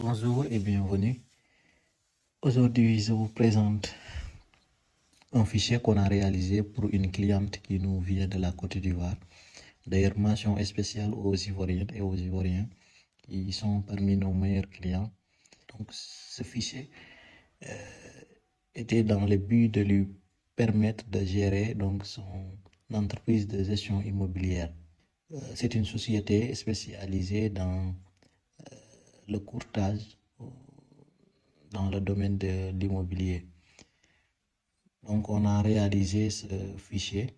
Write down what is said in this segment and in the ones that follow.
Bonjour et bienvenue. Aujourd'hui, je vous présente un fichier qu'on a réalisé pour une cliente qui nous vient de la Côte d'Ivoire. D'ailleurs, mention spéciale aux Ivoiriennes et aux Ivoiriens qui sont parmi nos meilleurs clients. Donc, ce fichier était dans le but de lui permettre de gérer donc, son entreprise de gestion immobilière. C'est une société spécialisée dans le courtage dans le domaine de l'immobilier. Donc, on a réalisé ce fichier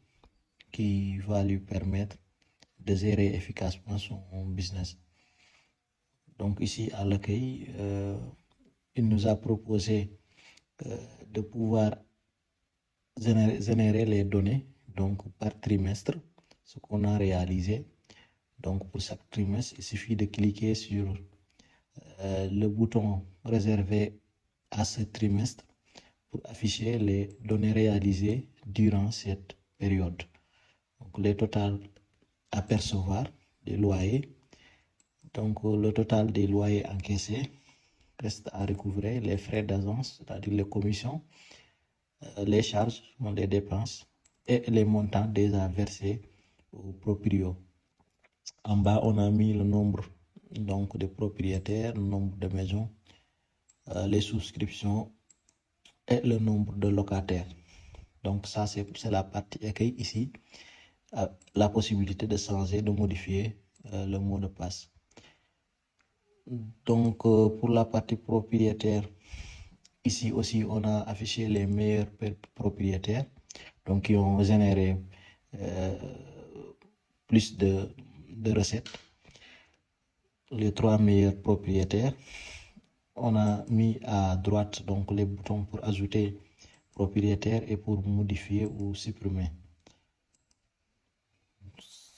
qui va lui permettre de gérer efficacement son business. Donc, ici, à l'accueil, il nous a proposé de pouvoir générer les données donc, par trimestre, ce qu'on a réalisé. Donc, pour chaque trimestre, il suffit de cliquer sur le bouton réservé à ce trimestre pour afficher les données réalisées durant cette période. Donc, les totals à percevoir des loyers. Donc, le total des loyers encaissés reste à recouvrer, les frais d'agence, c'est-à-dire les commissions, les charges, les dépenses et les montants déjà versés au proprio. En bas, on a mis le nombre donc, de propriétaires, le nombre de maisons, les souscriptions et le nombre de locataires. Donc ça, c'est la partie accueil ici. La possibilité de changer, de modifier le mot de passe. Donc pour la partie propriétaire, ici aussi, on a affiché les meilleurs propriétaires, donc qui ont généré plus de recettes. Les 3 meilleurs propriétaires. On a mis à droite donc les boutons pour ajouter propriétaire et pour modifier ou supprimer.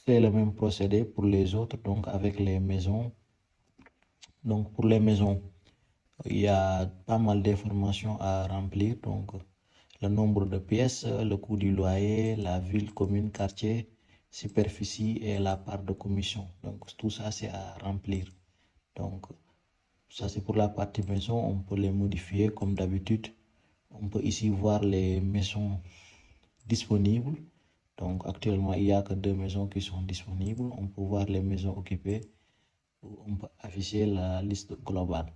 C'est le même procédé pour les autres, donc avec les maisons. Donc pour les maisons, il y a pas mal d'informations à remplir. Donc le nombre de pièces, le coût du loyer, la ville, commune, quartier, superficie et la part de commission. Donc tout ça, c'est à remplir. Donc ça, c'est pour la partie maison. On peut les modifier comme d'habitude. On peut ici voir les maisons disponibles. Donc actuellement, il n'y a que 2 maisons qui sont disponibles. On peut voir les maisons occupées. On peut afficher la liste globale.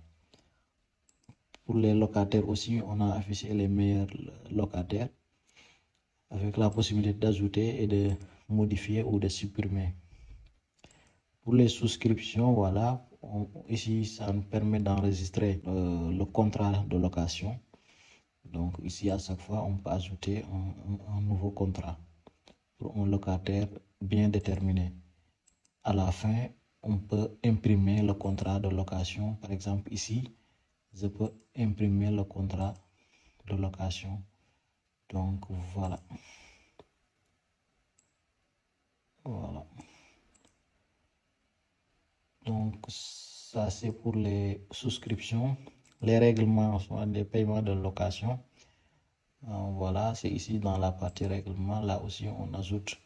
Pour les locataires aussi, on a affiché les meilleurs locataires avec la possibilité d'ajouter et de modifier ou de supprimer. Pour les souscriptions, voilà, ici, ça nous permet d'enregistrer le contrat de location. Donc ici, à chaque fois, on peut ajouter un nouveau contrat pour un locataire bien déterminé. À la fin, on peut imprimer le contrat de location. Par exemple, ici, je peux imprimer le contrat de location. Donc voilà. Voilà. Donc ça, c'est pour les souscriptions. Les règlements sont des paiements de location. Voilà, c'est ici dans la partie règlement. Là aussi, on ajoute,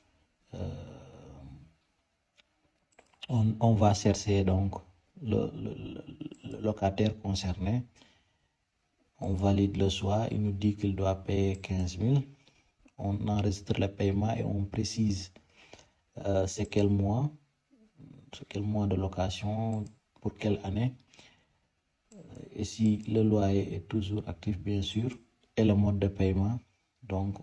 on va chercher donc le locataire concerné. On valide le choix, il nous dit qu'il doit payer 15 000. On enregistre le paiement et on précise c'est quel mois de location, pour quelle année. Et si le loyer est toujours actif, bien sûr, et le mode de paiement. Donc,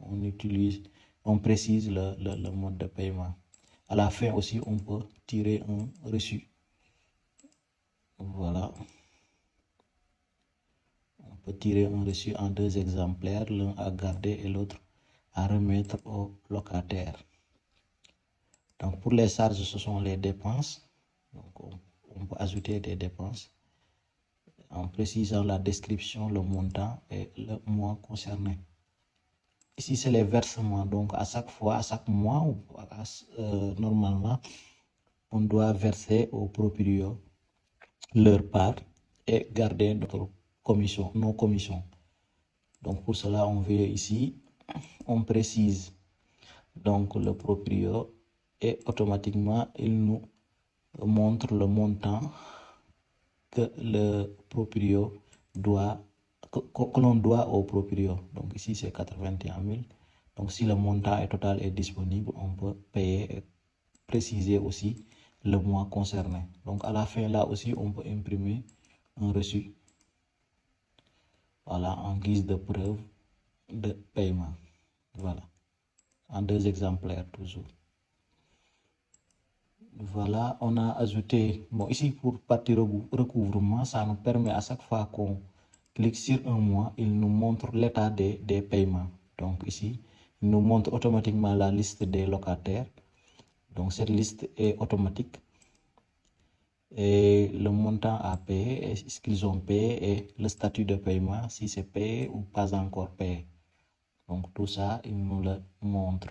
on précise le mode de paiement. À la fin aussi, on peut tirer un reçu. Voilà. On peut tirer un reçu en 2 exemplaires, l'un à garder et l'autre à remettre au locataire. Donc, pour les charges, ce sont les dépenses. Donc, on peut ajouter des dépenses en précisant la description, le montant et le mois concerné. Ici, c'est les versements. Donc, à chaque fois, à chaque mois, normalement, on doit verser au proprio leur part et garder notre commission, nos commissions. Donc, pour cela, on vient ici, on précise donc le proprio et automatiquement, il nous montre le montant que le proprio doit, que l'on doit au proprio. Donc ici c'est 81 000. Donc si le montant total est disponible, on peut payer et préciser aussi le mois concerné. Donc à la fin là aussi, on peut imprimer un reçu. Voilà, en guise de preuve de paiement. Voilà, en 2 exemplaires toujours. Voilà, on a ajouté, bon ici pour partie recouvrement, ça nous permet à chaque fois qu'on clique sur un mois, il nous montre l'état des paiements. Donc ici, il nous montre automatiquement la liste des locataires. Donc cette liste est automatique. Et le montant à payer, ce qu'ils ont payé et le statut de paiement, si c'est payé ou pas encore payé. Donc tout ça, il nous le montre.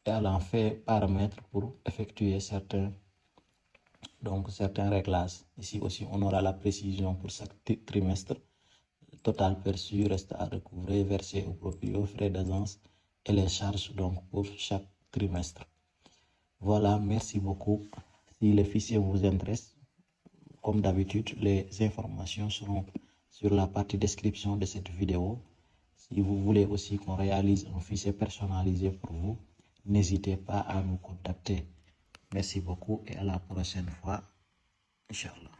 Et elle en fait paramètres pour effectuer certains réglages. Ici aussi, on aura la précision pour chaque trimestre. Le total perçu reste à recouvrer, versé au proprio, frais d'agence et les charges donc pour chaque trimestre. Voilà, merci beaucoup. Si le fichier vous intéresse, comme d'habitude, les informations seront sur la partie description de cette vidéo. Si vous voulez aussi qu'on réalise un fichier personnalisé pour vous, n'hésitez pas à nous contacter. Merci beaucoup et à la prochaine fois, Inch'Allah.